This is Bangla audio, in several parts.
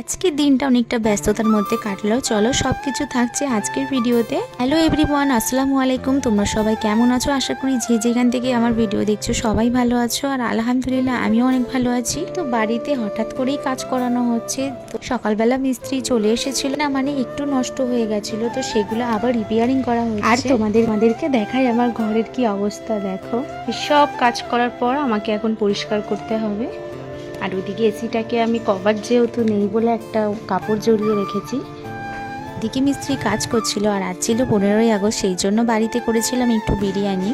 আজকের দিনটা অনেকটা ব্যস্ততার মধ্যে কাটলো। চলো সবকিছু থাকছে আজকের ভিডিওতে। হ্যালো এভরিওয়ান, আসসালামু আলাইকুম। তোমরা সবাই কেমন আছো? আশা করি যে যেখান থেকে আমার ভিডিও দেখছো সবাই ভালো আছো, আর আলহামদুলিল্লাহ আমিও অনেক ভালো আছি। তো বাড়িতে হঠাৎ করেই কাজ করানো হচ্ছে। তো সকালবেলা মিস্ত্রি চলে এসেছিল না, মানে একটু নষ্ট হয়ে গেছিল, তো সেগুলো আবার রিপেয়ারিং করা হচ্ছে। আর তোমাদেরকে দেখাই আমার ঘরের কি অবস্থা। দেখো, সব কাজ করার পর আমাকে এখন পরিষ্কার করতে হবে। আর ওইদিকে এসিটাকে আমি কভার যেহেতু নেই বলে একটা কাপড় জড়িয়ে রেখেছি। দিকে মিস্ত্রি কাজ করছিল, আর আজ ছিল 15ই আগস্ট, সেই জন্য বাড়িতে করেছিলাম একটু বিরিয়ানি।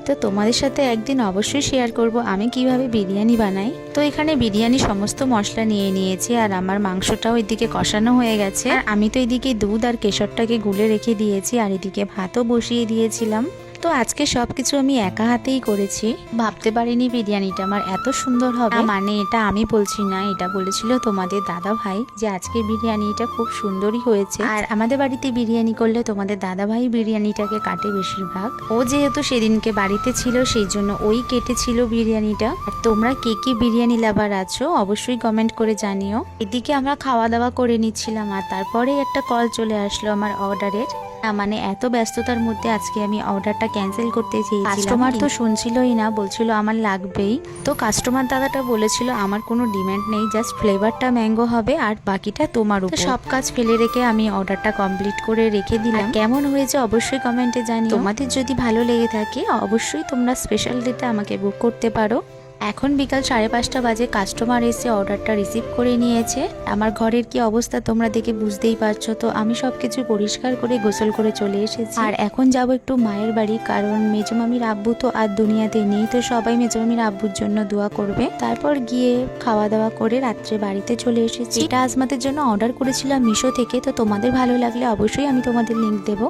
তো তোমাদের সাথে একদিন অবশ্যই শেয়ার করব আমি কিভাবে বিরিয়ানি বানাই। তো এখানে বিরিয়ানি সমস্ত মশলা নিয়ে নিয়েছি, আর আমার মাংসটাও এদিকে কষানো হয়ে গেছে। আর আমি তো এদিকে দুধ আর কেশরটাকে গুলে রেখে দিয়েছি, আর এদিকে ভাতও বসিয়ে দিয়েছিলাম। তো আজকে সবকিছু আমি একা হাতেই করেছি। ভাবতে পারিনি বিরিয়ানিটা আমার এত সুন্দর হবে। মানে এটা আমি বলছি না, এটা বলেছিল তোমাদের দাদা ভাই যে আজকে বিরিয়ানিটা খুব সুন্দরই হয়েছে। আর আমাদের বাড়িতে বিরিয়ানি করলে তোমাদের দাদা ভাই বিরিয়ানিটাকে কাটে বেশিরভাগ। ও যেহেতু সেদিনকে বাড়িতে ছিল সেই জন্য ওই কেটেছিল বিরিয়ানিটা। আর তোমরা কে কি বিরিয়ানি লাভার আছো অবশ্যই কমেন্ট করে জানিও। এদিকে আমরা খাওয়া দাওয়া করে নিচ্ছিলাম, আর তারপরেই একটা কল চলে আসলো আমার অর্ডারের। মানে এত ব্যস্ততার মধ্যে আজকে আমি অর্ডারটা ক্যান্সেল করতে চেয়েছিলাম। কাস্টমার তো শুনছিলই না, বলছিল আমার লাগবেই। তো কাস্টমার দাদাটা বলেছিল আমার কোনো ডিমান্ড নেই, জাস্ট ফ্লেভারটা ম্যাঙ্গো হবে আর বাকিটা তোমার উপর। সব কাজ ফেলে রেখে আমি অর্ডারটা কমপ্লিট করে রেখে দিলাম। কেমন হয়েছে অবশ্যই কমেন্টে জানিও। তোমাদের যদি ভালো লেগে থাকে অবশ্যই তোমরা স্পেশাল ডেতে আমাকে বুক করতে পারো। এখন বিকাল 5:30 বাজে, কাস্টমার এসে অর্ডারটা রিসিভ করে নিয়েছে। আমার ঘরের কি অবস্থা তোমরা দেখে বুঝতেই পারছো। তো আমি সবকিছু পরিষ্কার করে গোসল করে চলে এসেছি। আর এখন যাব একটু মায়ের বাড়ি, কারণ মেজমামির আব্বু তো আর দুনিয়াতে নেই। তো সবাই মেজমামির আব্বুর জন্য দোয়া করবে। তারপর গিয়ে খাওয়া দাওয়া করে রাত্রে বাড়িতে চলে এসেছি। এটা আজমাতের জন্য অর্ডার করেছিলাম মিশো থেকে। তো তোমাদের ভালো লাগলে অবশ্যই আমি তোমাদের লিংক দেবো।